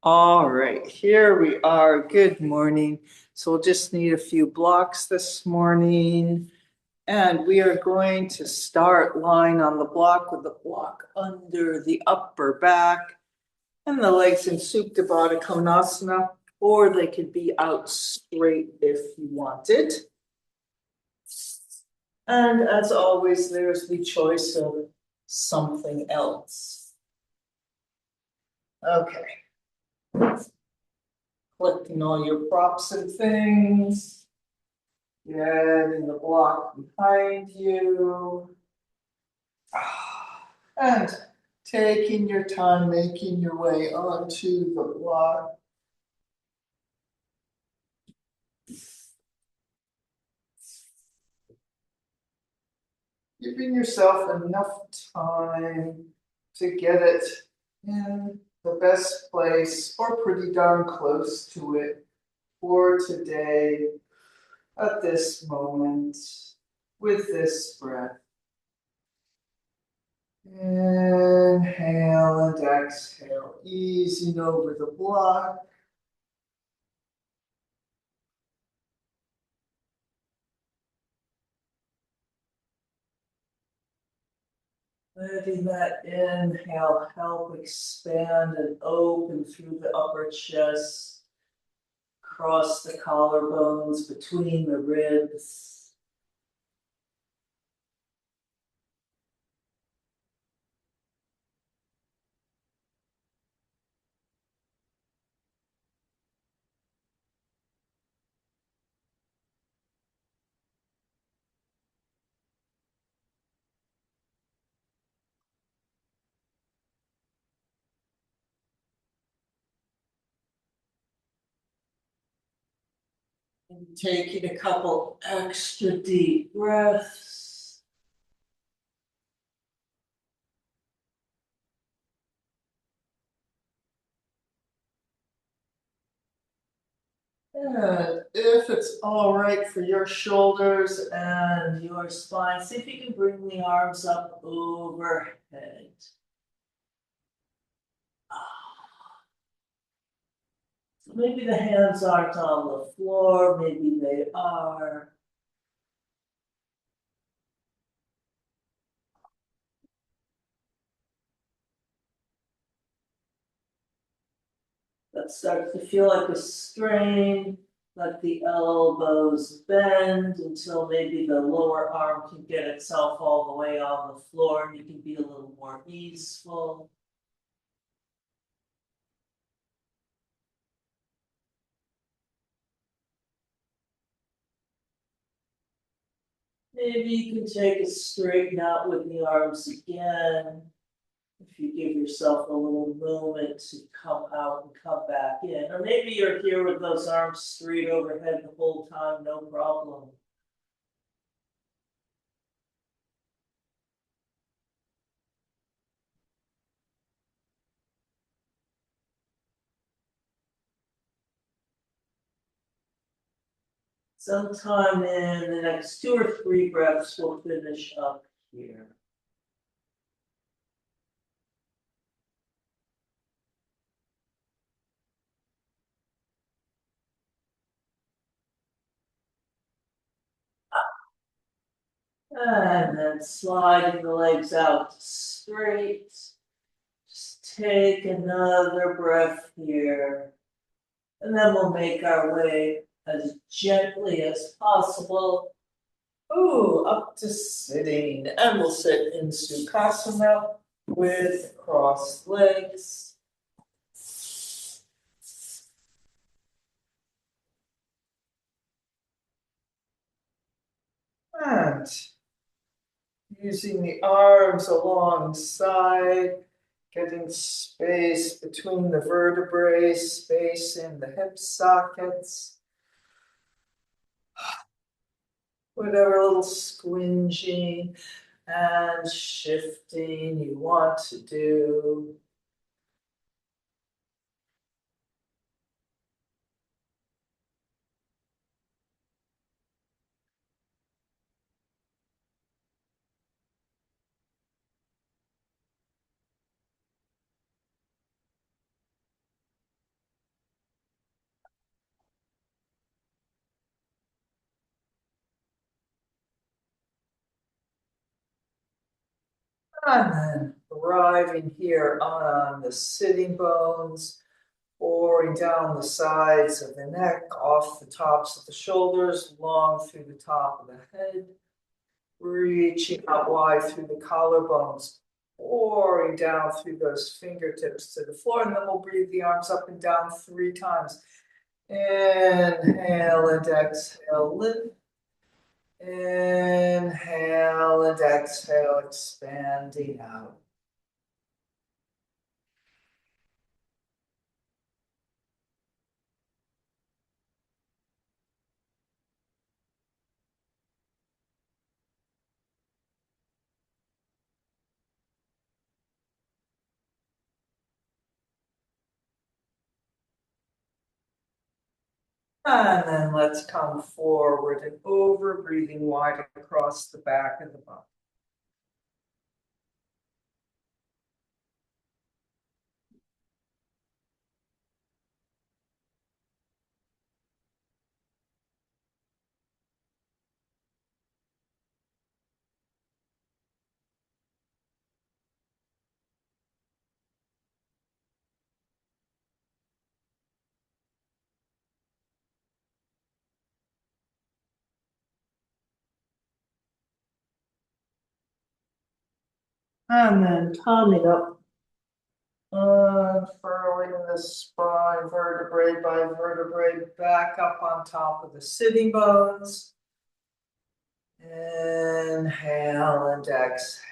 All right, here we are. Good morning. So we'll just need a few blocks this morning. And we are going to start lying on the block with the block under the upper back and the legs in Supta Baddha Konasana, or they could be out straight if you wanted. And as always, there's the choice of something else. Okay. Collecting all your props and things. Getting the block behind you. And taking your time, making your way onto the block. Giving yourself enough time to get it in the best place or pretty darn close to it for today at this moment with this breath. Inhale and exhale, easing over the block. Letting that inhale help expand and open through the upper chest, across the collarbones, between the ribs. And taking a couple extra deep breaths. And if it's all right for your shoulders and your spine, see if you can bring the arms up overhead. So maybe the hands aren't on the floor, maybe they are. That starts to feel like a strain. Let the elbows bend until maybe the lower arm can get itself all the way on the floor and you can be a little more easeful. Maybe you can take a straighten out with the arms again. If you give yourself a little moment to come out and come back in. Or maybe you're here with those arms straight overhead the whole time, no problem. Sometime in the next 2 or 3 breaths, we'll finish up here. And then sliding the legs out straight. Just take another breath here. And then we'll make our way as gently as possible. Up to sitting. And we'll sit in Sukhasana with crossed legs. And using the arms alongside, getting space between the vertebrae, space in the hip sockets. Whatever little squinging and shifting you want to do. And then arriving here on the sitting bones, pouring down the sides of the neck, off the tops of the shoulders, long through the top of the head, reaching out wide through the collarbones, pouring down through those fingertips to the floor, and then we'll breathe the arms up and down 3 times. Inhale and exhale, lift. Inhale and exhale, expanding out. And then let's come forward and over, breathing wide across the back of the body. And then coming up, unfurling the spine, vertebrae by vertebrae, back up on top of the sitting bones. Inhale and exhale.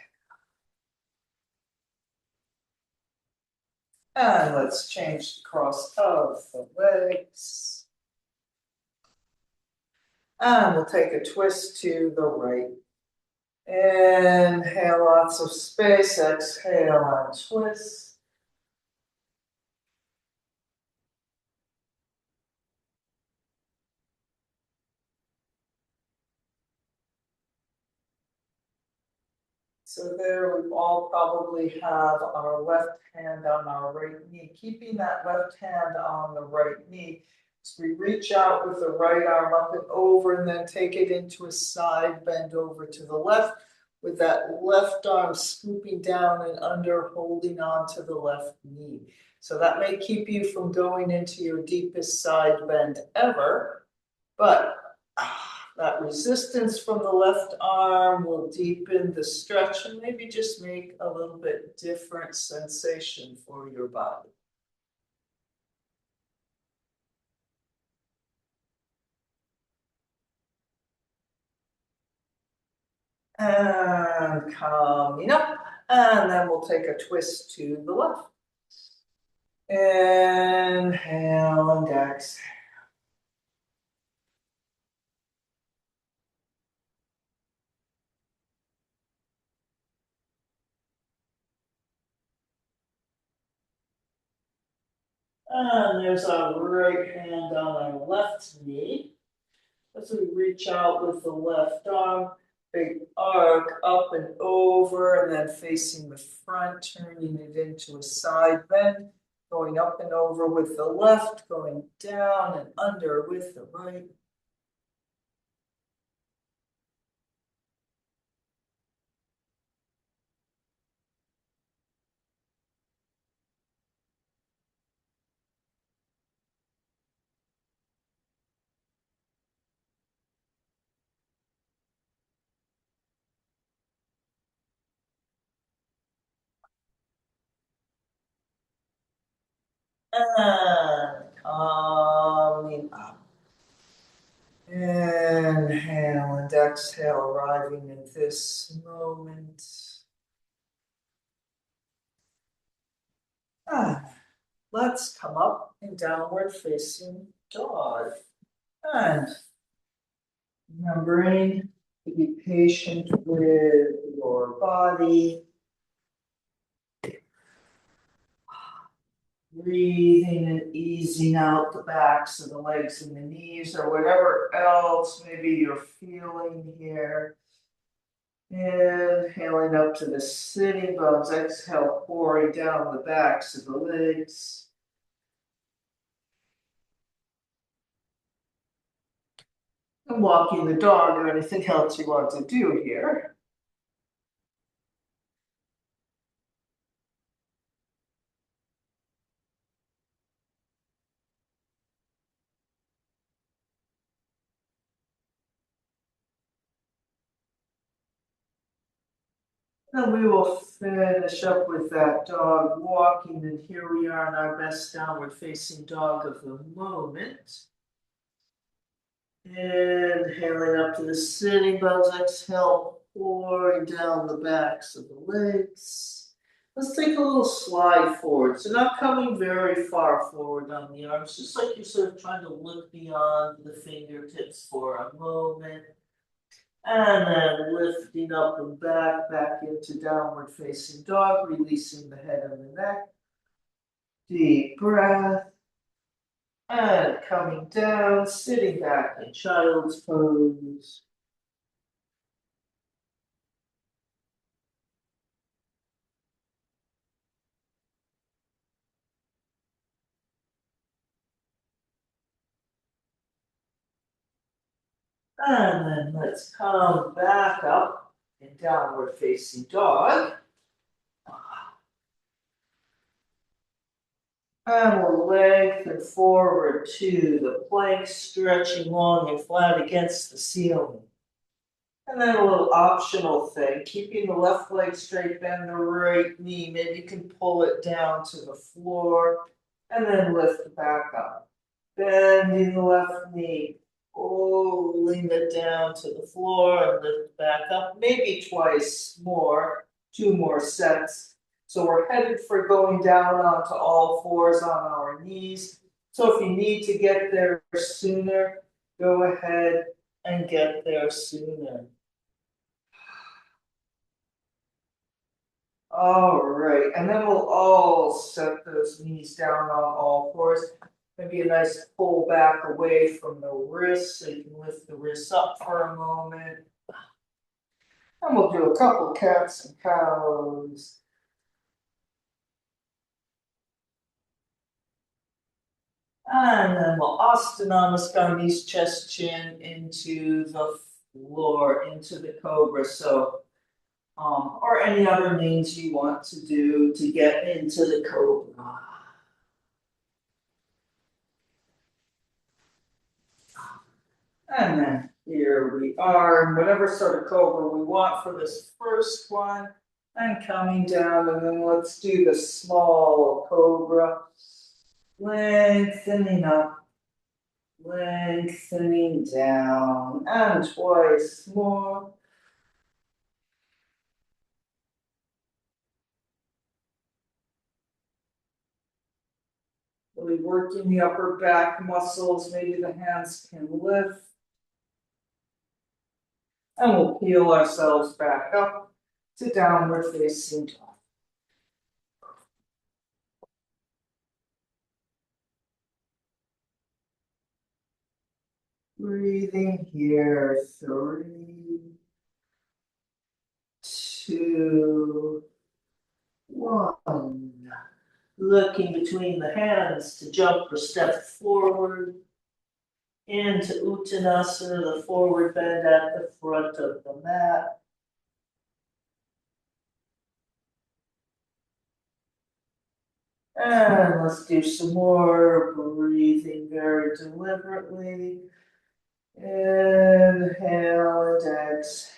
And let's change the cross of the legs. And we'll take a twist to the right. Inhale, lots of space. Exhale and twist. So there we all probably have our left hand on our right knee, keeping that left hand on the right knee. So we reach out with the right arm up and over and then take it into a side bend over to the left with that left arm scooping down and under, holding on to the left knee. So that may keep you from going into your deepest side bend ever, but that resistance from the left arm will deepen the stretch and maybe just make a little bit different sensation for your body. And coming up, and then we'll take a twist to the left. Inhale and exhale. And there's our right hand on our left knee. As we reach out with the left arm, big arc up and over, and then facing the front, turning it into a side bend, going up and over with the left, going down and under with the right. And coming up. Inhale and exhale, arriving in this moment. Let's come up in downward facing dog. And remembering to be patient with your body. Breathing and easing out the backs of the legs and the knees or whatever else maybe you're feeling here. Inhaling up to the sitting bones. Exhale, pouring down the backs of the legs. And walking the dog or anything else you want to do here. Then we will finish up with that dog walking, and here we are in our best downward facing dog of the moment. Inhaling up to the sitting bones, exhale, pouring down the backs of the legs. Let's take a little slide forward. So not coming very far forward on the arms, just like you're sort of trying to look beyond the fingertips for a moment. And then lifting up and back into downward facing dog, releasing the head and the neck. Deep breath. And coming down, sitting back in child's pose. And then let's come back up in downward facing dog. And we'll lengthen forward to the plank, stretching long and flat against the ceiling. And then a little optional thing, keeping the left leg straight, bend the right knee. Maybe you can pull it down to the floor and then lift back up. Bending the left knee, pulling it down to the floor and lift back up. Maybe twice more, 2 more sets. So we're headed for going down onto all fours on our knees. So if you need to get there sooner, go ahead and get there sooner. All right, and then we'll all set those knees down on all fours. Maybe a nice pull back away from the wrists, so you can lift the wrists up for a moment. And we'll do a couple cats and cows. And then we'll Namaskar, chest, chin into the floor, into the cobra. So, or any other names you want to do to get into the cobra. And then here we are, whatever sort of cobra we want for this first one. And coming down, and then let's do the small cobra. Lengthening up, lengthening down, and twice more. Really working the upper back muscles, maybe the hands can lift. And we'll peel ourselves back up to downward facing dog. Breathing here, 3, 2, 1. Looking between the hands to jump or step forward into Uttanasana, the forward bend at the front of the mat. And let's do some more breathing very deliberately. Inhale and exhale.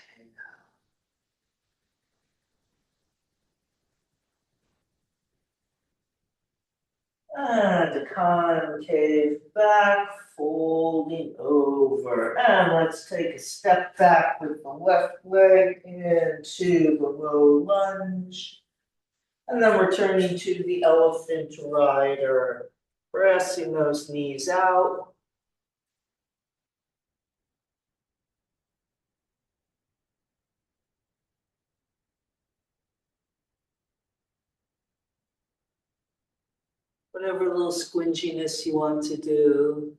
And concave back, folding over. And let's take a step back with the left leg into the low lunge. And then returning to the elephant rider, pressing those knees out. Whatever little squinginess you want to do.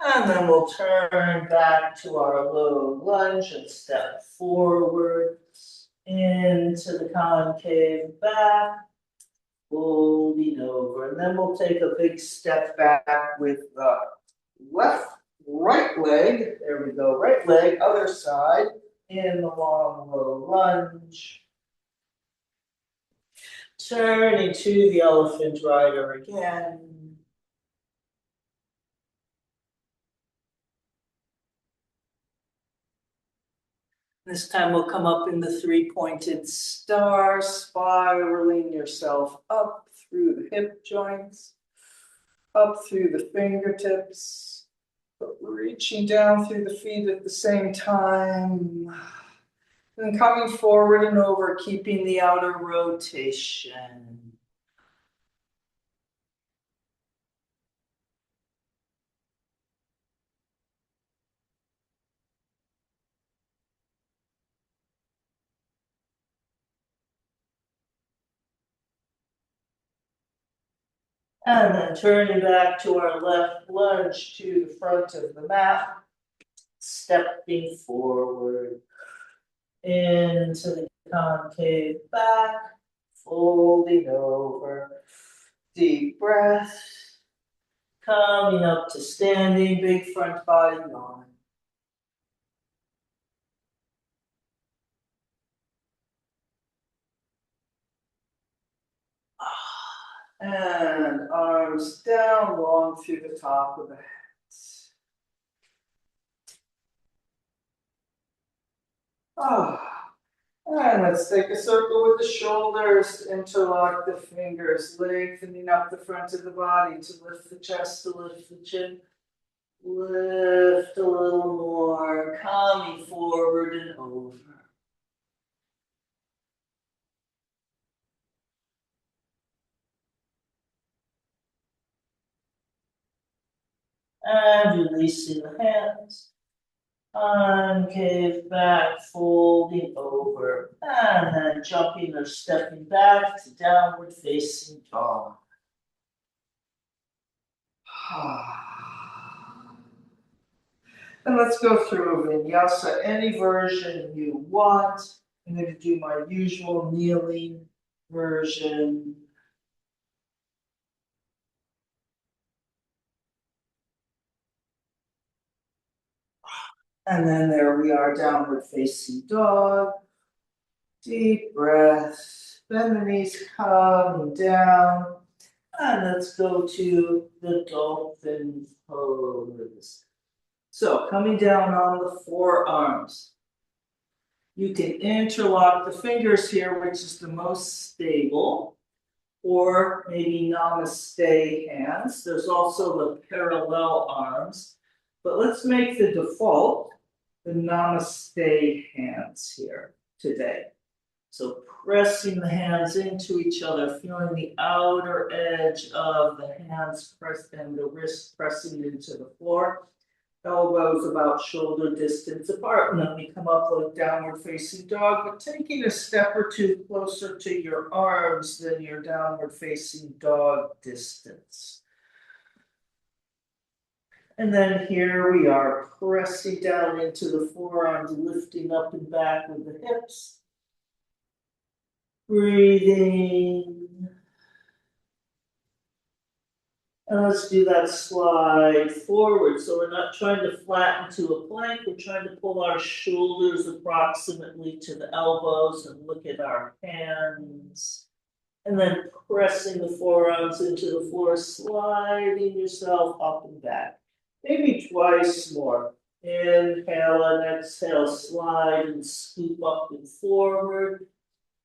And then we'll turn back to our low lunge and step forwards into the concave back, folding over. And then we'll take a big step back with the right leg. There we go, right leg, other side, in the long low lunge. Turning to the elephant rider again. This time we'll come up in the three-pointed star, spiraling yourself up through the hip joints, up through the fingertips, but reaching down through the feet at the same time. And coming forward and over, keeping the outer rotation. And then turning back to our left lunge to the front of the mat, stepping forward into the concave back, folding over, deep breath, coming up to standing, big front body yawn. And arms down, long through the top of the head. And let's take a circle with the shoulders, interlock the fingers, lengthening up the front of the body to lift the chest, to lift the chin. Lift a little more, coming forward and over. And releasing the hands. Concave back, folding over, and then jumping or stepping back to downward facing dog. And let's go through Vinyasa, any version you want. I'm going to do my usual kneeling version. And then there we are, downward facing dog. Deep breath, bend the knees, coming down. And let's go to the dolphin pose. So coming down on the forearms. You can interlock the fingers here, which is the most stable, or maybe namaste hands. There's also the parallel arms, but let's make the default the namaste hands here today. So pressing the hands into each other, feeling the outer edge of the hands pressed and the wrists pressing into the floor. Elbows about shoulder distance apart, and then we come up like downward facing dog, but taking a step or two closer to your arms than your downward facing dog distance. And then here we are, pressing down into the forearms, lifting up and back with the hips. Breathing. And let's do that slide forward. So we're not trying to flatten to a plank. We're trying to pull our shoulders approximately to the elbows and look at our hands. And then pressing the forearms into the floor, sliding yourself up and back. Maybe twice more. Inhale and exhale, slide and scoop up and forward.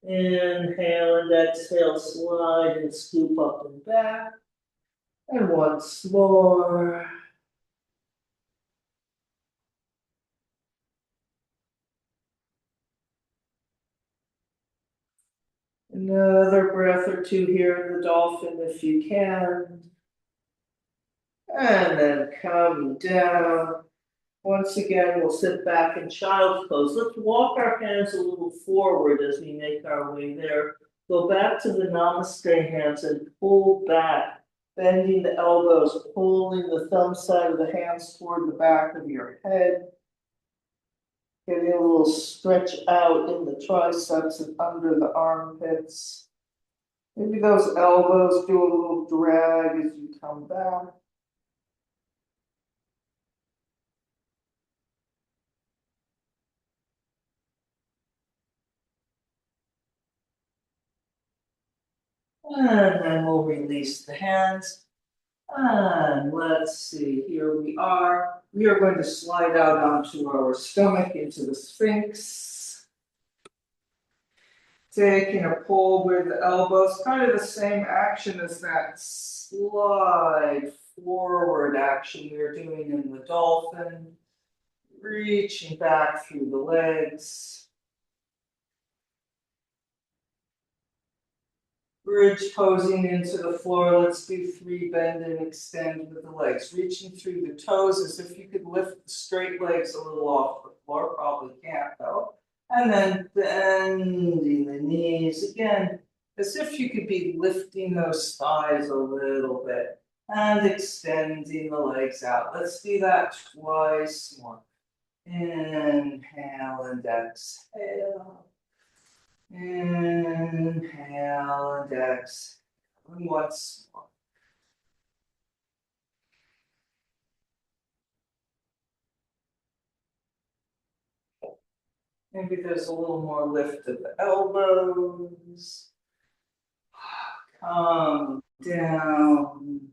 Inhale and exhale, slide and scoop up and back. And once more. Another breath or two here in the dolphin if you can. And then coming down. Once again, we'll sit back in child's pose. Let's walk our hands a little forward as we make our way there. Go back to the namaste hands and pull back, bending the elbows, pulling the thumb side of the hands toward the back of your head. Getting a little stretch out in the triceps and under the armpits. Maybe those elbows do a little drag as you come back. And then we'll release the hands. And let's see, here we are. We are going to slide out onto our stomach into the Sphinx. taking a pull with the elbows, kind of the same action as that slide forward action we were doing in the dolphin. Reaching back through the legs. Bridge posing into the floor. Let's do 3 bend and extend with the legs. Reaching through the toes as if you could lift the straight legs a little off the floor. Probably can't though. And then bending the knees again, as if you could be lifting those thighs a little bit. And extending the legs out. Let's do that twice more. Inhale and exhale. Inhale and exhale. And once more. Maybe there's a little more lift of the elbows. Come down.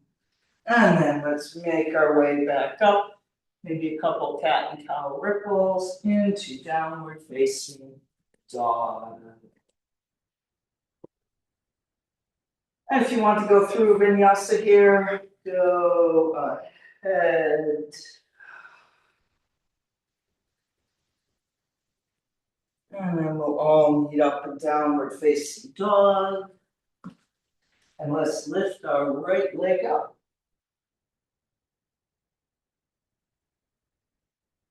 And then let's make our way back up. Maybe a couple cat and cow ripples into downward facing dog. And if you want to go through Vinyasa here, go ahead. And then we'll all meet up in downward facing dog. And let's lift our right leg up.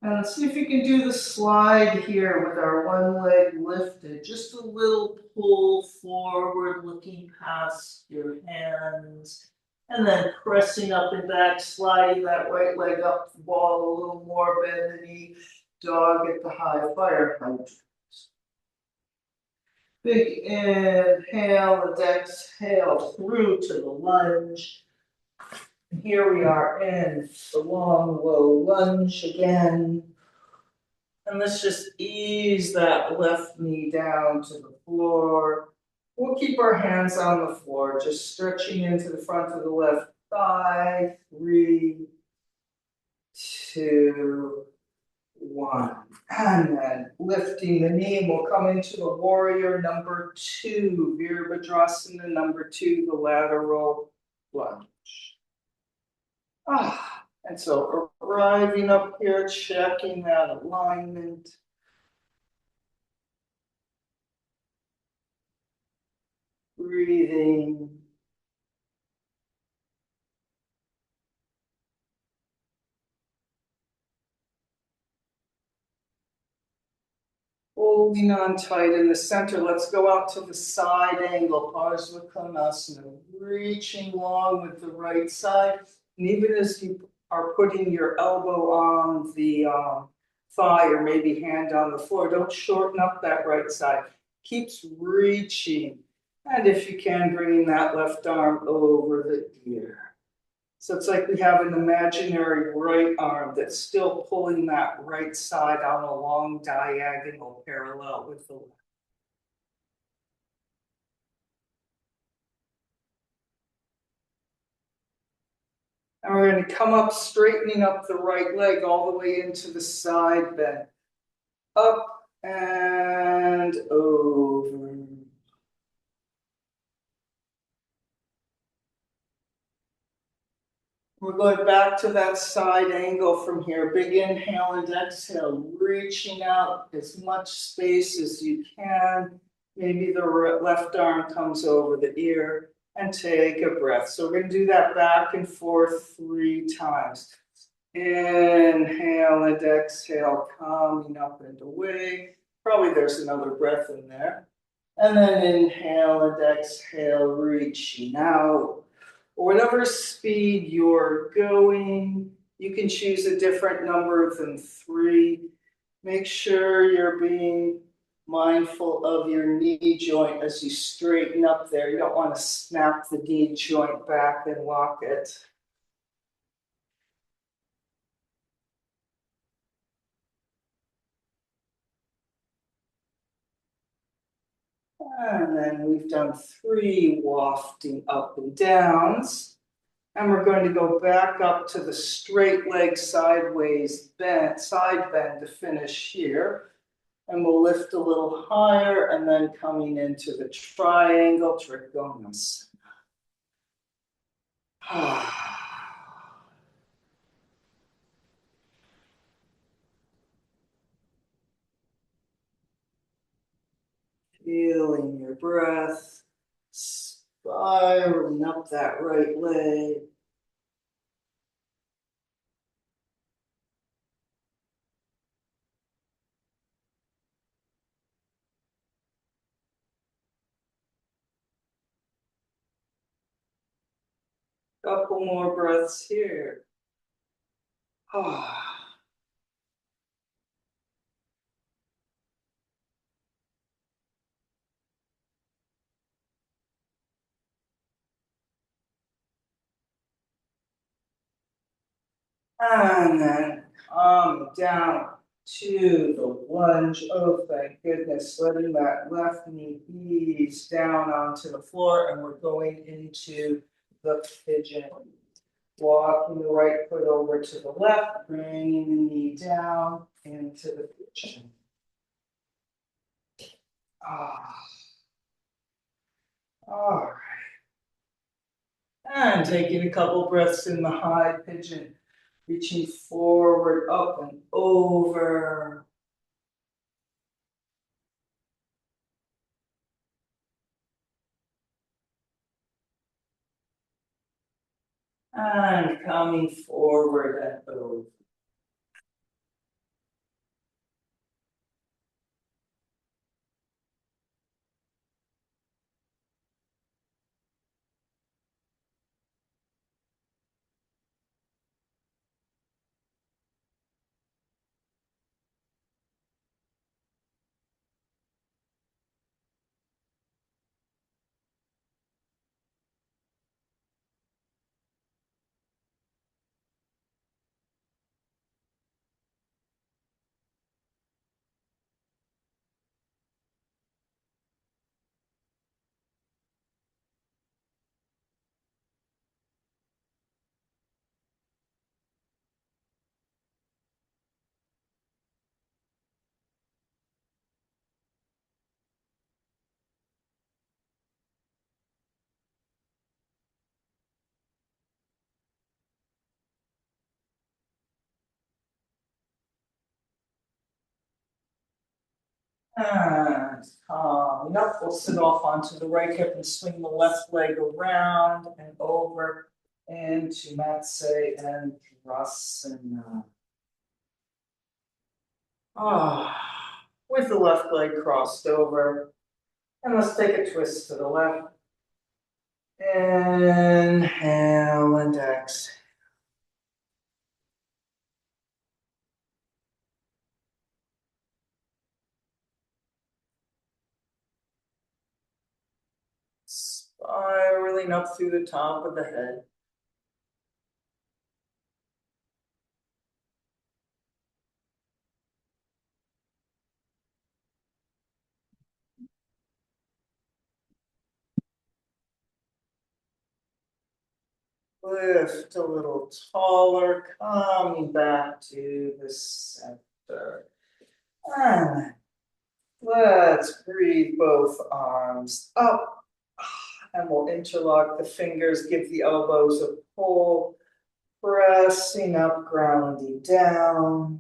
And let's see if you can do the slide here with our one leg lifted. Just a little pull forward, looking past your hands. And then pressing up and back, sliding that right leg up the wall a little more, bend the knee, dog at the high fire hydrant. Big inhale and exhale through to the lunge. And here we are in the long, low lunge again. And let's just ease that left knee down to the floor. We'll keep our hands on the floor, just stretching into the front of the left thigh. 3, 2, 1. And then lifting the knee, we'll come into the warrior number 2, Virabhadrasana number 2, the lateral lunge. And so arriving up here, checking that alignment. Breathing. Holding on tight in the center. Let's go out to the side angle, Parsvakonasana. Reaching long with the right side. And even as you are putting your elbow on the thigh or maybe hand on the floor, don't shorten up that right side. Keeps reaching. And if you can, bringing that left arm over the ear. So it's like we have an imaginary right arm that's still pulling that right side on a long diagonal parallel with the left. And we're going to come up, straightening up the right leg all the way into the side bend. Up and over. We're going back to that side angle from here. Big inhale and exhale, reaching out as much space as you can. Maybe the left arm comes over the ear, and take a breath. So we're going to do that back and forth 3 times. Inhale and exhale, coming up and away. Probably there's another breath in there. And then inhale and exhale, reaching out. Whatever speed you're going, you can choose a different number than 3. Make sure you're being mindful of your knee joint as you straighten up there. You don't want to snap the knee joint back and lock it. And then we've done 3 wafting up and downs. And we're going to go back up to the straight leg sideways bend, side bend to finish here. And we'll lift a little higher and then coming into the triangle, trigonus. Feeling your breath, spiraling up that right leg. Couple more breaths here. And then come down to the lunge. Oh, thank goodness. Letting that left knee ease down onto the floor. And we're going into the pigeon. Walking the right foot over to the left, bringing the knee down into the pigeon. All right. And taking a couple breaths in the high pigeon. Reaching forward, up and over. And coming forward and over. And coming up, we'll sit off onto the right hip and swing the left leg around and over into Matsya and Virasana. With the left leg crossed over. And let's take a twist to the left. Inhale and exhale. Spiraling up through the top of the head. Lift a little taller, coming back to the center. And let's breathe both arms up. And we'll interlock the fingers, give the elbows a pull, pressing up, grounding down.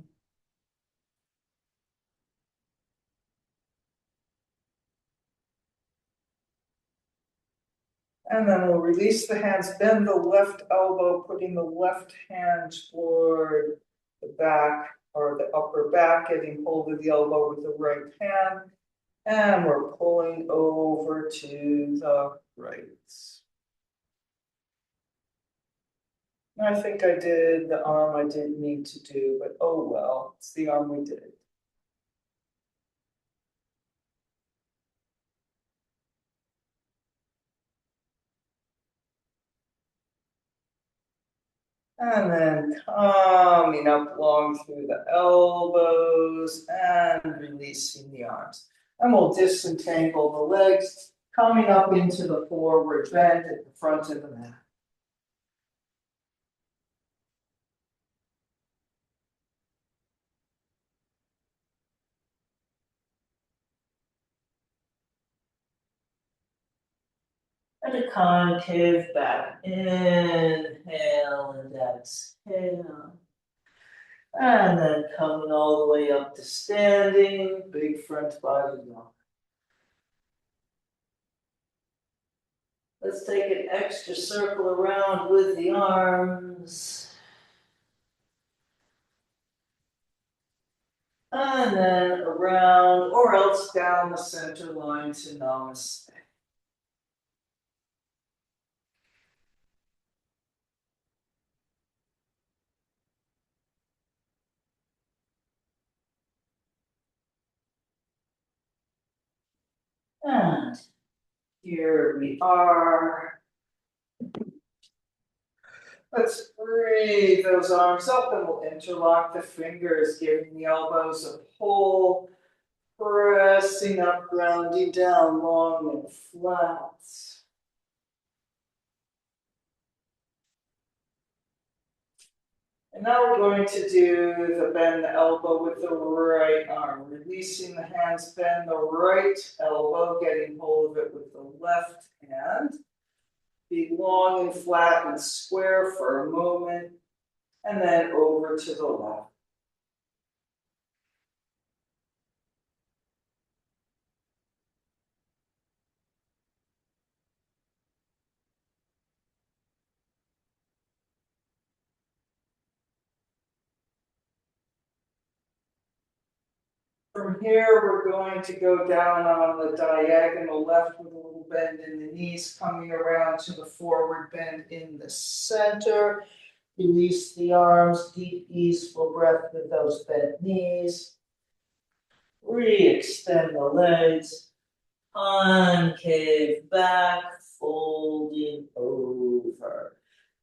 And then we'll release the hands, bend the left elbow, putting the left hand toward the back or the upper back, getting hold of the elbow with the right hand. And we're pulling over to the right. I think I did the arm I didn't need to do, but oh well, it's the arm we did. And then coming up long through the elbows and releasing the arms. And we'll disentangle the legs, coming up into the forward bend at the front of the mat. And a concave back. Inhale and exhale. And then coming all the way up to standing, big front body yawn. Let's take an extra circle around with the arms. And then around or else down the center line to namaste. And here we are. Let's breathe those arms up and we'll interlock the fingers, giving the elbows a pull, pressing up, grounding down, long and flat. And now we're going to do the bend the elbow with the right arm, releasing the hands, bend the right elbow, getting hold of it with the left hand. Be long and flat and square for a moment, and then over to the left. From here, we're going to go down on the diagonal left with a little bend in the knees, coming around to the forward bend in the center. Release the arms, deep, easeful breath with those bent knees. Re-extend the legs. Concave back, folding over.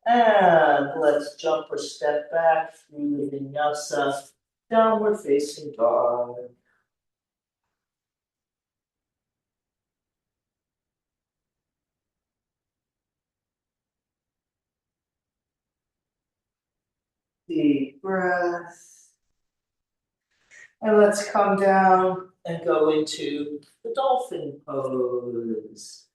And let's jump or step back through the Vinyasa, downward facing dog. Deep breath. And let's come down and go into the dolphin pose.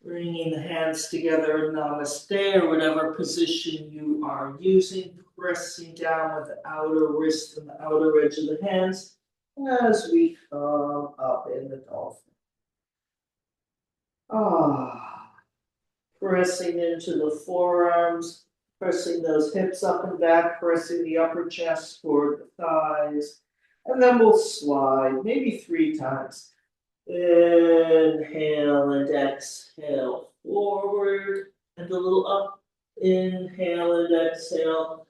Bringing the hands together in namaste or whatever position you are using, pressing down with the outer wrist and the outer edge of the hands as we come up in the dolphin. Pressing into the forearms, pressing those hips up and back, pressing the upper chest toward the thighs. And then we'll slide, maybe 3 times. Inhale and exhale forward and a little up. Inhale and exhale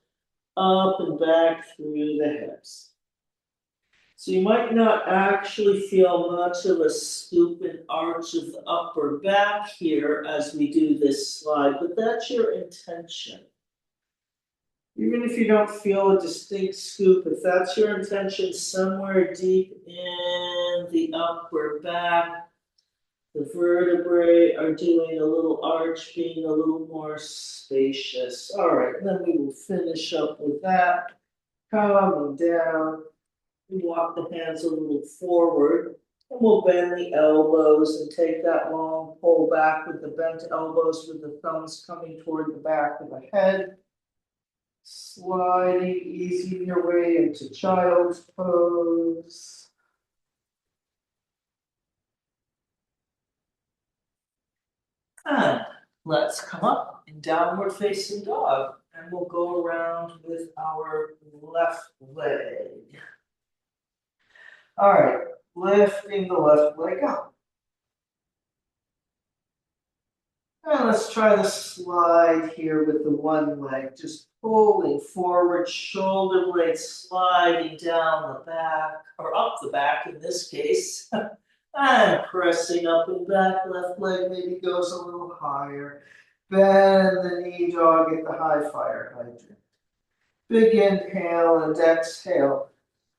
up and back through the hips. So you might not actually feel much of a scoop and arch of the upper back here as we do this slide, but that's your intention. Even if you don't feel a distinct scoop, if that's your intention somewhere deep in the upper back, the vertebrae are doing a little arch, being a little more spacious. All right, then we will finish up with that. Coming down. We walk the hands a little forward, and we'll bend the elbows and take that long pull back with the bent elbows with the thumbs coming toward the back of the head. Sliding, easing your way into child's pose. And let's come up in downward facing dog, and we'll go around with our left leg. All right, lifting the left leg up. And let's try the slide here with the one leg, just pulling forward, shoulder blades sliding down the back, or up the back in this case. And pressing up and back, left leg maybe goes a little higher. Bend the knee dog at the high fire hydrant. Big inhale and exhale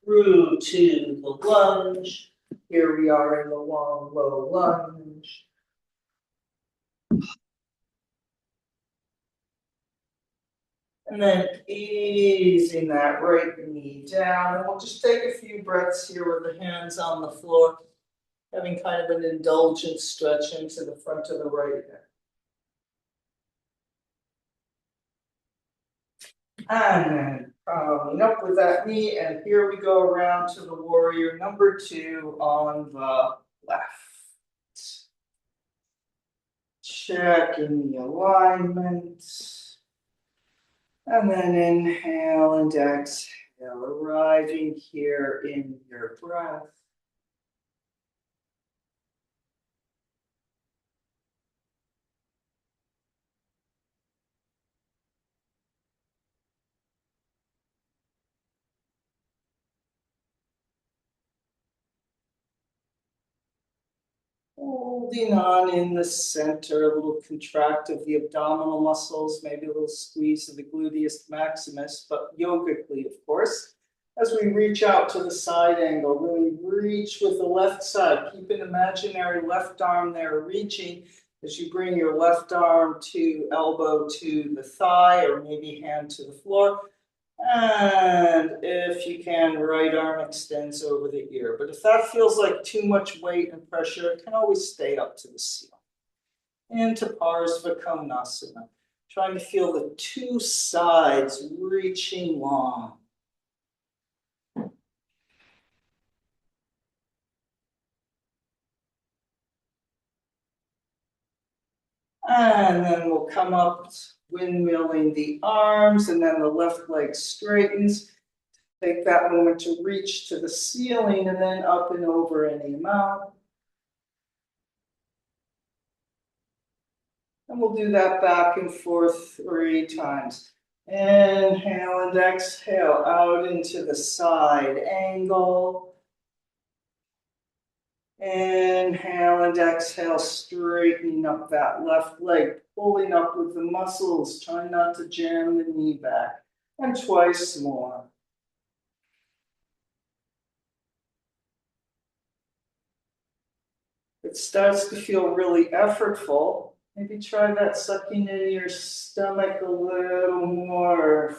through to the lunge. Here we are in the long, low lunge. And then easing that right knee down. And we'll just take a few breaths here with the hands on the floor. Having kind of an indulgent stretch into the front of the right hip. And then coming up with that knee, and here we go around to the warrior number 2 on the left. Checking the alignment. And then inhale and exhale, arriving here in your breath. Holding on in the center, a little contract of the abdominal muscles, maybe a little squeeze of the gluteus maximus, but yogically, of course. As we reach out to the side angle, really reach with the left side. Keep an imaginary left arm there reaching as you bring your left arm to elbow to the thigh or maybe hand to the floor. And if you can, right arm extends over the ear. But if that feels like too much weight and pressure, it can always stay up to the ceiling. Into Parsvakonasana. Trying to feel the two sides reaching long. And then we'll come up, windmilling the arms, and then the left leg straightens. Take that moment to reach to the ceiling and then up and over any amount. And we'll do that back and forth 3 times. Inhale and exhale out into the side angle. Inhale and exhale, straightening up that left leg, pulling up with the muscles, trying not to jam the knee back. And twice more. It starts to feel really effortful. Maybe try that sucking into your stomach a little more.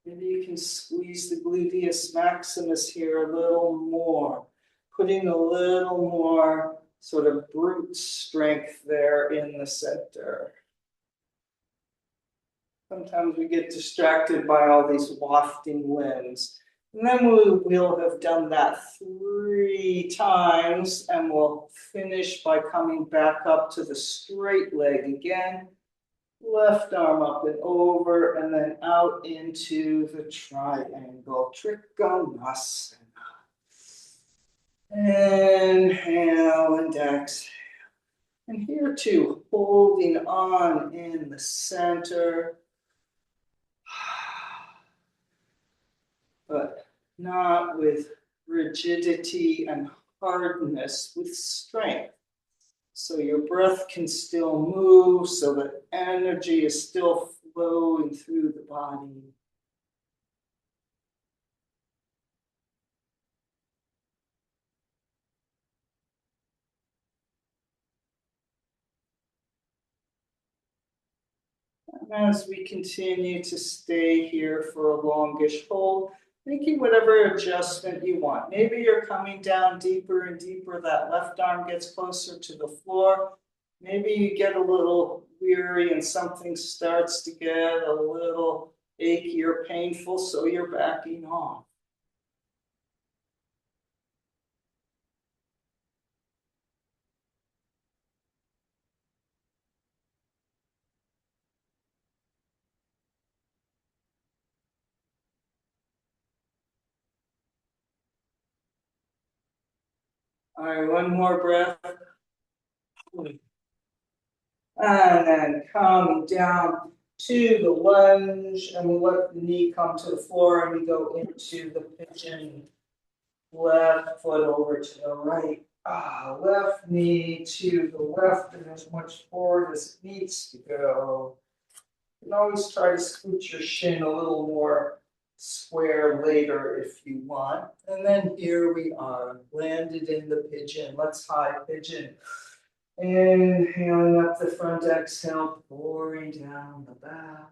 Maybe you can squeeze the gluteus maximus here a little more. Putting a little more sort of brute strength there in the center. Sometimes we get distracted by all these wafting limbs. And then we'll have done that 3 times, and we'll finish by coming back up to the straight leg again. Left arm up and over, and then out into the triangle, Trikonasana. Inhale and exhale. And here too, holding on in the center. But not with rigidity and hardness, with strength. So your breath can still move, so that energy is still flowing through the body. And as we continue to stay here for a longish hold, making whatever adjustment you want. Maybe you're coming down deeper and deeper, that left arm gets closer to the floor. Maybe you get a little weary and something starts to get a little achy or painful, so you're backing off. All right, one more breath. And then come down to the lunge, and we'll let the knee come to the floor, and we go into the pigeon. Left foot over to the right. Left knee to the left and as much forward as it needs to go. You can always try to scoot your shin a little more square later if you want. And then here we are, landed in the pigeon. Let's high pigeon. Inhaling up the front, exhale, pouring down the back.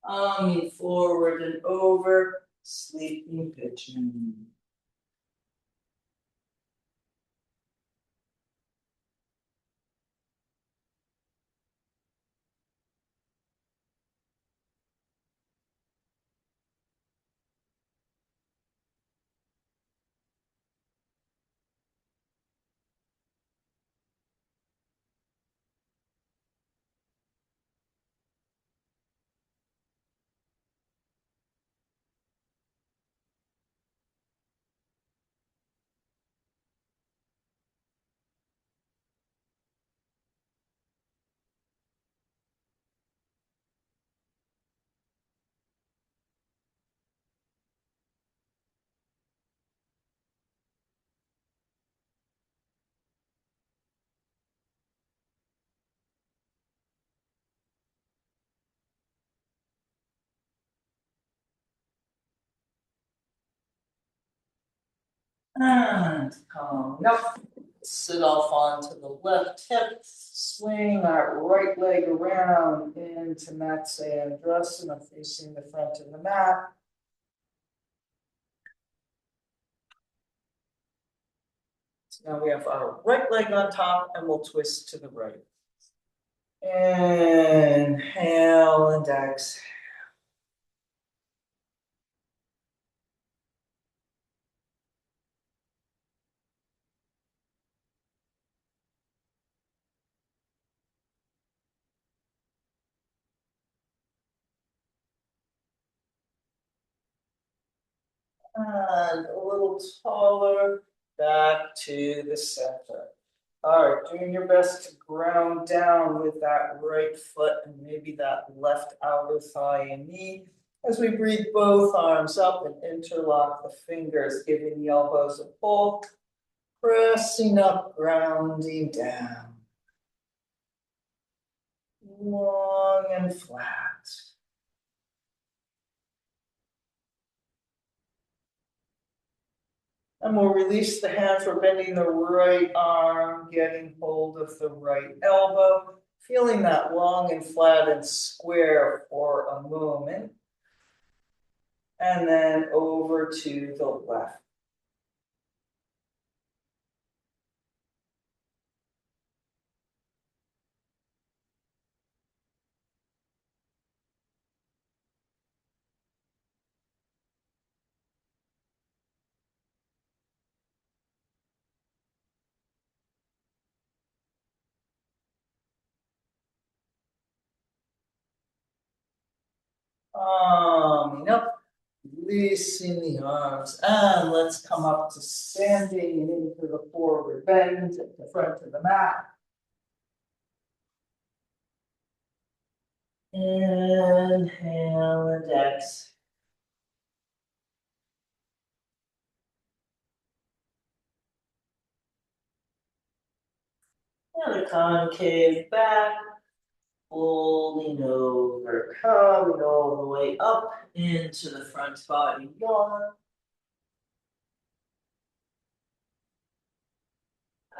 Arming forward and over, sleeping pigeon. And come up, sit off onto the left hip, swing that right leg around into Matsyendrasana, facing the front of the mat. So now we have our right leg on top and we'll twist to the right. Inhale and exhale. And a little taller, back to the center. All right, doing your best to ground down with that right foot and maybe that left outer thigh and knee. As we breathe both arms up and interlock the fingers, giving the elbows a pull, pressing up, grounding down. Long and flat. And we'll release the hand for bending the right arm, getting hold of the right elbow, feeling that long and flat and square for a moment. And then over to the left. Up, releasing the arms. And let's come up to standing into the forward bend at the front of the mat. Inhale and exhale. And a concave back, folding over, coming all the way up into the front body yawn.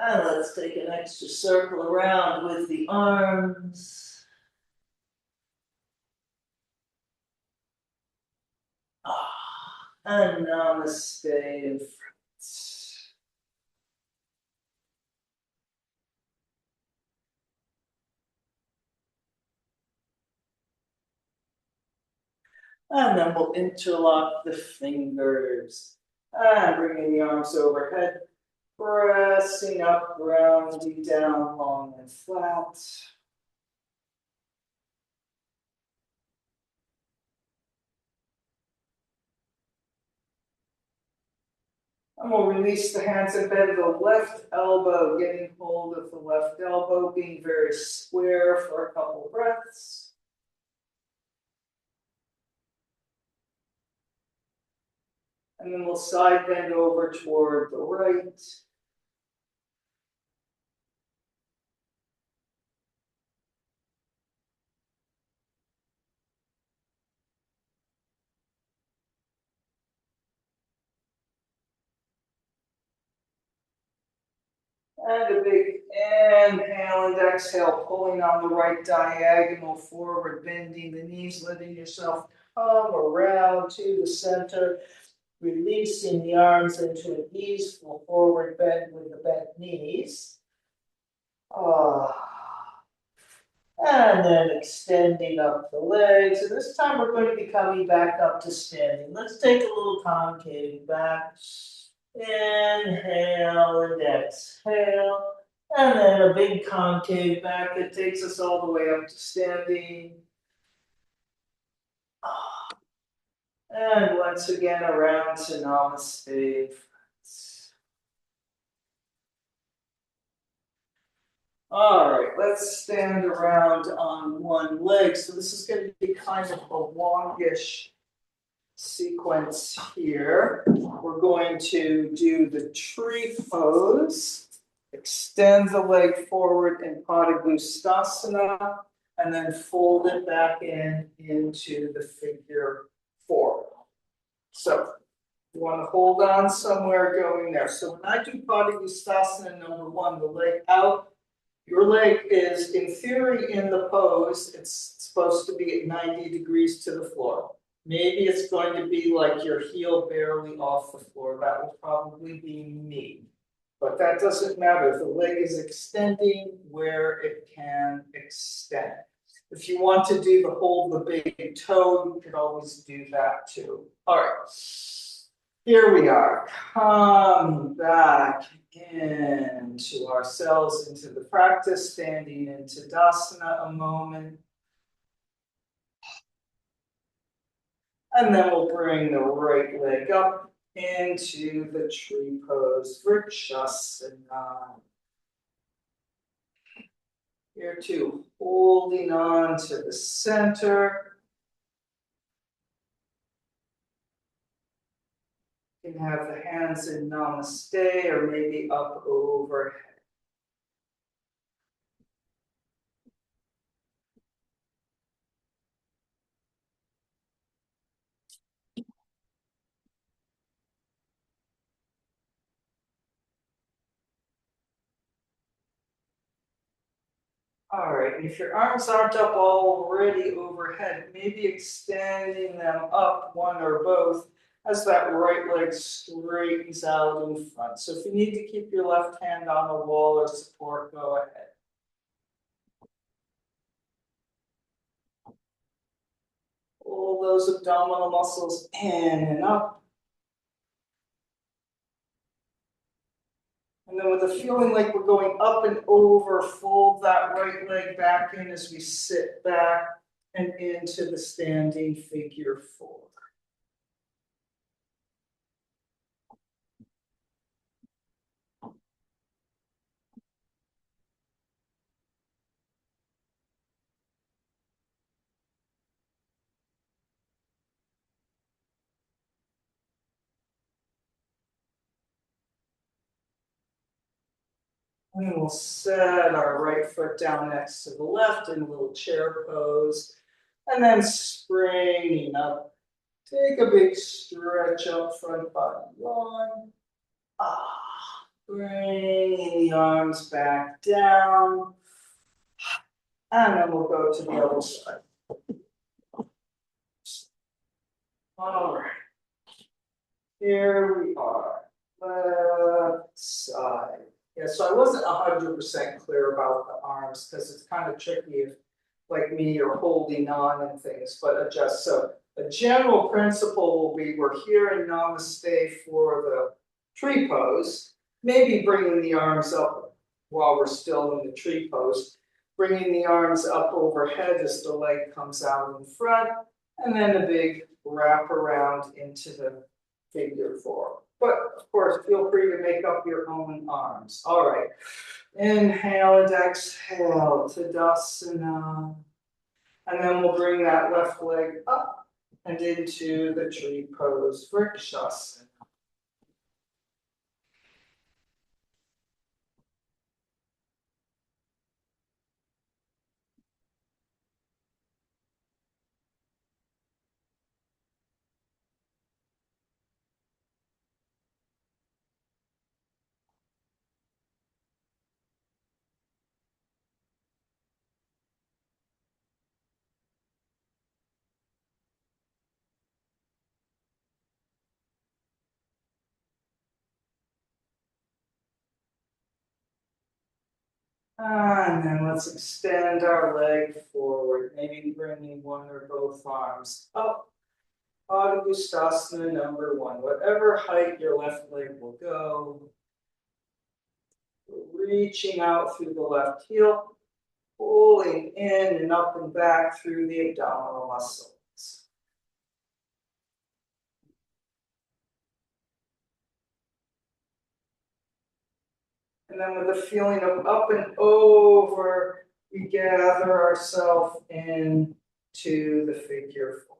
And let's take an extra circle around with the arms. And namaste in front. And then we'll interlock the fingers. And bringing the arms overhead, pressing up, grounding down long and flat. And we'll release the hands and bend the left elbow, getting hold of the left elbow, being very square for a couple breaths. And then we'll side bend over toward the right. And a big inhale and exhale, pulling on the right diagonal forward, bending the knees, letting yourself come around to the center, releasing the arms into an easeful forward bend with the bent knees. And then extending up the legs. And this time we're going to be coming back up to standing. Let's take a little concave back. Inhale and exhale. And then a big concave back that takes us all the way up to standing. And once again around to Namaste. All right, let's stand around on one leg. So this is going to be kind of a longish sequence here. We're going to do the tree pose, extend the leg forward in Padangusthasana, and then fold it back into the figure four. So you want to hold on somewhere going there. So when I do Padangusthasana number one, the leg out, your leg is, in theory, in the pose. It's supposed to be at 90 degrees to the floor. Maybe it's going to be like your heel barely off the floor. That will probably be me. But that doesn't matter. The leg is extending where it can extend. If you want to do the hold the big toe, you could always do that too. All right. Here we are, come back into ourselves, into the practice, standing into Tadasana a moment. And then we'll bring the right leg up into the tree pose, Vrikshasana. Here too, holding on to the center. You can have the hands in Namaste or maybe up overhead. All right, and if your arms aren't up already overhead, maybe extending them up one or both as that right leg straightens out in front. So if you need to keep your left hand on the wall or support, go ahead. Pull those abdominal muscles in and up. And then with a feeling like we're going up and over, fold that right leg back in as we sit back and into the standing figure four. And we'll set our right foot down next to the left in a little chair pose. And then springing up. Take a big stretch up, front body long. Bring the arms back down. And then we'll go to the other side. All right. Here we are. Left side. Yeah, so I wasn't 100% clear about the arms because it's kind of tricky if, like me, you're holding on and things, but adjust. So a general principle will be we're here in Namaste for the tree pose, maybe bringing the arms up while we're still in the tree pose, bringing the arms up overhead as the leg comes out in front, and then a big wrap around into the figure four. But of course, feel free to make up your own arms. All right. Inhale and exhale, Tadasana. And then we'll bring that left leg up and into the tree pose, Vrikshasana. And then let's extend our leg forward, maybe bringing one or both arms up. Padangusthasana number one, whatever height your left leg will go. Reaching out through the left heel, pulling in and up and back through the abdominal muscles. And then with a feeling of up and over, we gather ourselves into the figure four.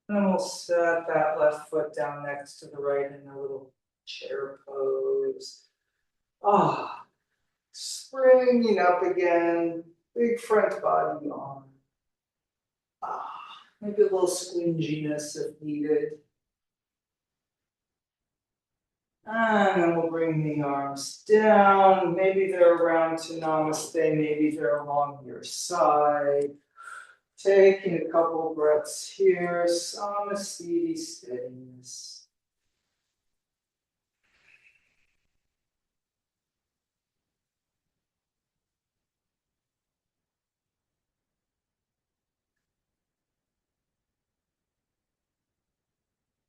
And we'll set that left foot down next to the right in a little chair pose. Ah, springing up again, big front body on. Ah, maybe a little squinginess if needed. And then we'll bring the arms down. Maybe they're around to namaste, maybe they're along your side. Taking a couple breaths here, samasthiti steadiness.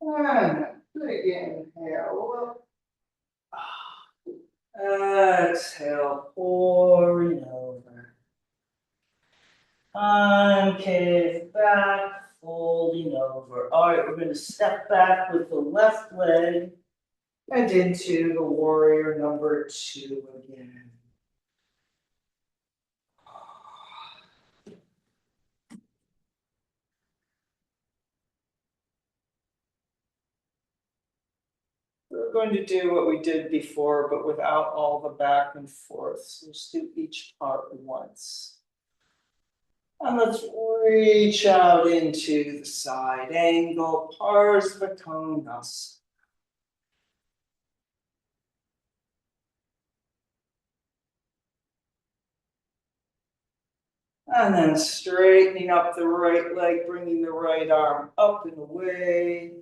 And big inhale. Exhale, pouring over. Concave back, folding over. All right, we're going to step back with the left leg and into the warrior number two again. We're going to do what we did before, but without all the back and forth. So let's do each part once. And let's reach out into the side angle, Parsvakonasana. And then straightening up the right leg, bringing the right arm up and away.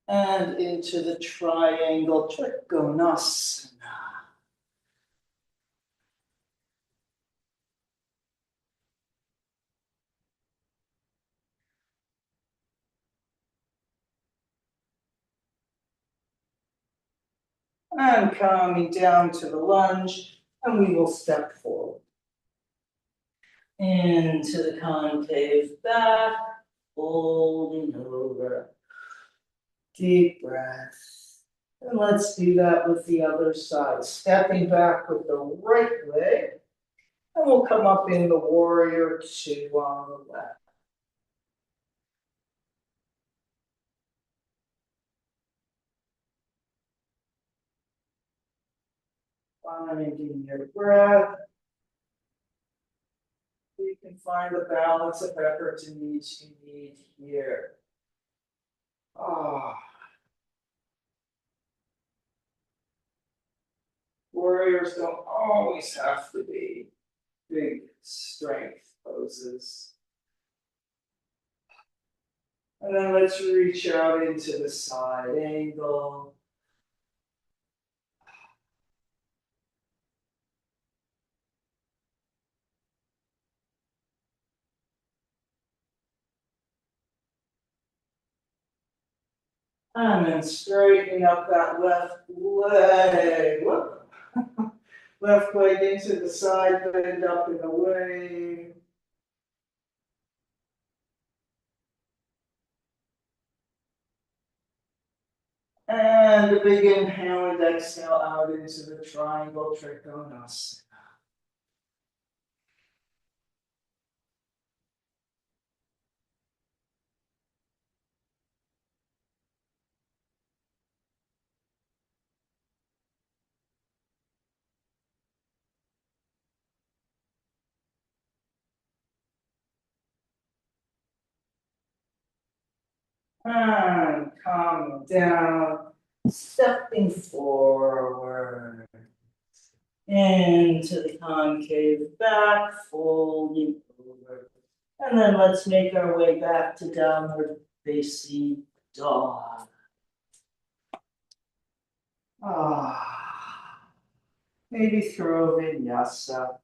And into the triangle Trikonasana. And coming down to the lunge, and we will step forward. Into the concave back, folding over. Deep breath. And let's do that with the other side. Stepping back with the right leg. And we'll come up in the warrior two on the left. Finding your breath. You can find the balance of effort and needs you need here. Ah. Warriors don't always have to be big strength poses. And then let's reach out into the side angle. And then straightening up that left leg. Whoop. Left leg into the side, bend up and away. And a big inhale and exhale out into the triangle Trikonasana. And calming down, stepping forward. Into the concave back, folding over. And then let's make our way back to downward facing dog. Maybe throw Vinyasa.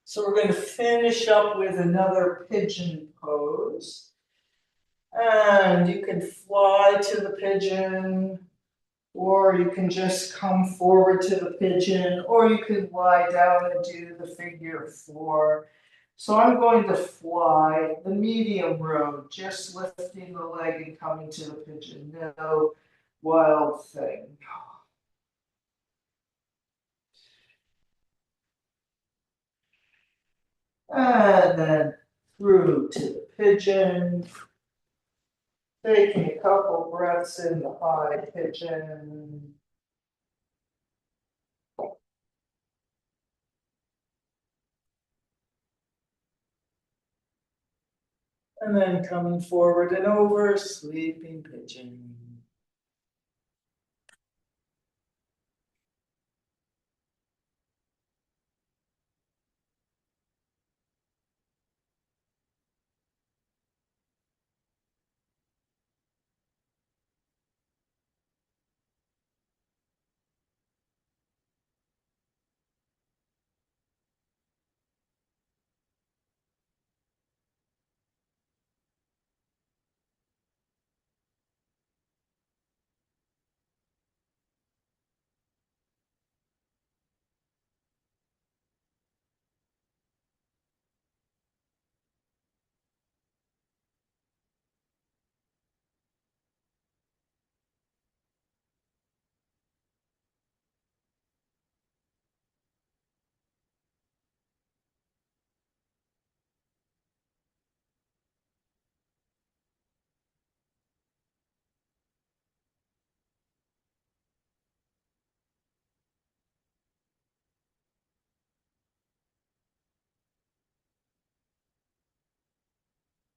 So we're going to finish up with another pigeon pose. And you can fly to the pigeon, or you can just come forward to the pigeon, or you can lie down and do the figure four. So I'm going to fly the medium road, just lifting the leg and coming to the pigeon. No wild thing. And then through to the pigeon. Taking a couple breaths in the high pigeon. And then coming forward and over, sleeping pigeon.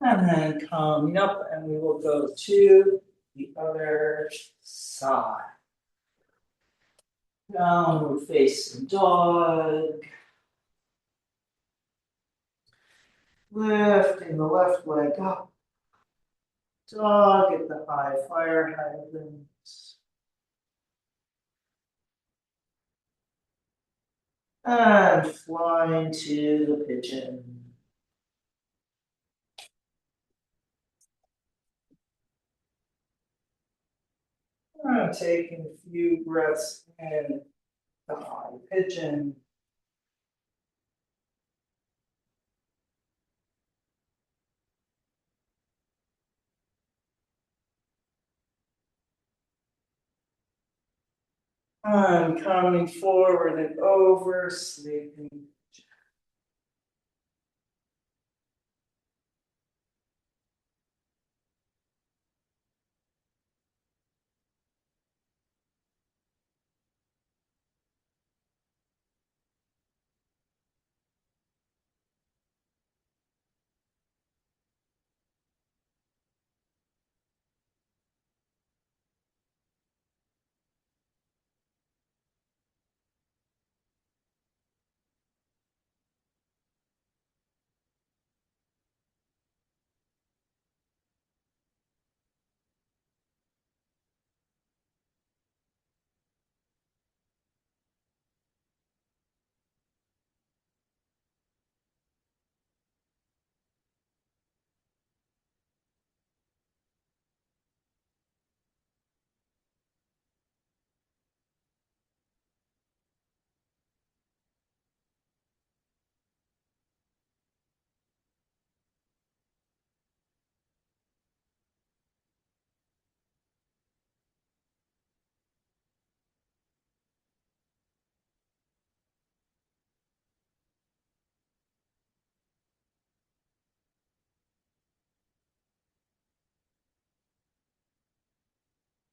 And then coming up, and we will go to the other side. Downward facing dog. Lifting the left leg up. Dog at the high fire hydrants. And flying to the pigeon. And taking a few breaths in the high pigeon. And coming forward and over, sleeping.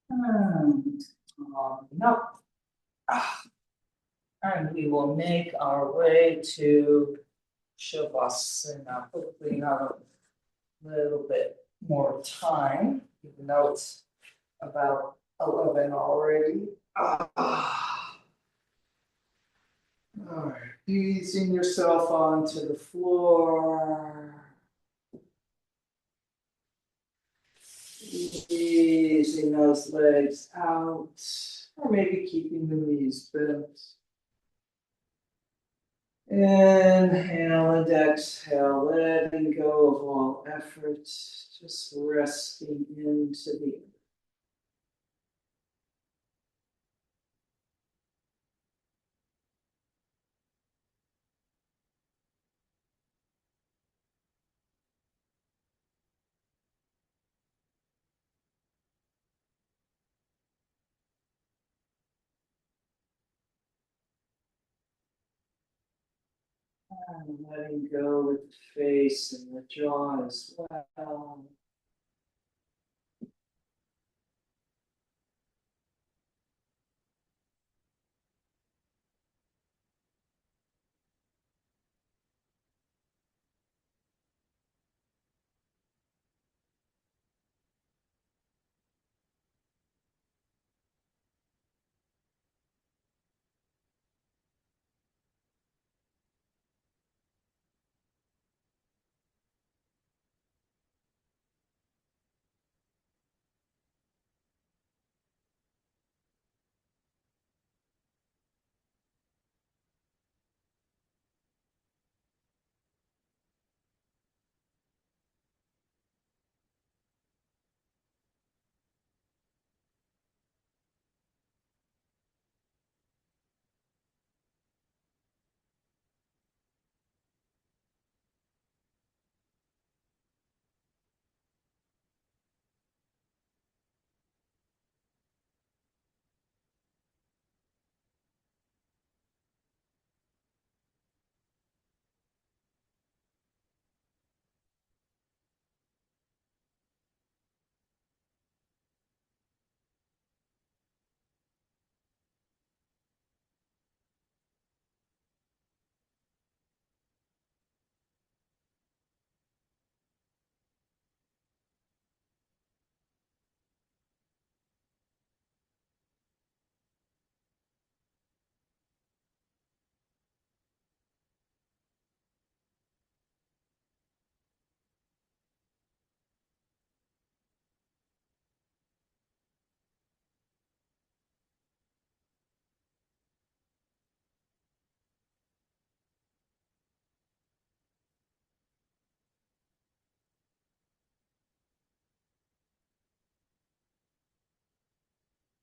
And coming up. And we will make our way to Shavasana. Hopefully not a little bit more time even though it's about 11 already. All right, easing yourself onto the floor. Easing those legs out, or maybe keeping the knees bent. Inhale and exhale, letting go of all effort, just resting into the earth. And letting go with the face and the jaw as well.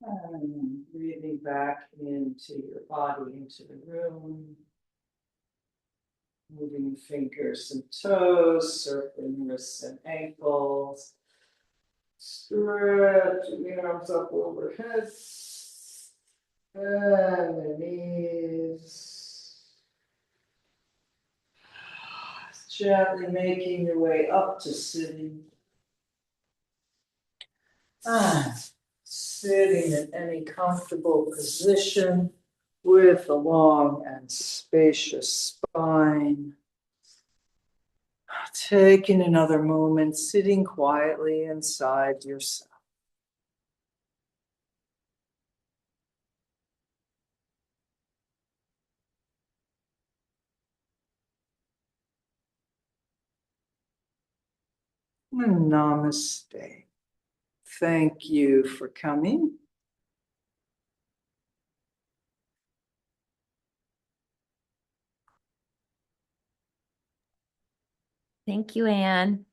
And breathing back into your body, into the room. Moving fingers and toes, circling wrists and ankles. Stretching the arms up overhead. And the knees. Gently making your way up to sitting. Sitting in any comfortable position with a long and spacious spine. Taking another moment, sitting quietly inside yourself. Namaste. Thank you for coming. Thank you, Anne.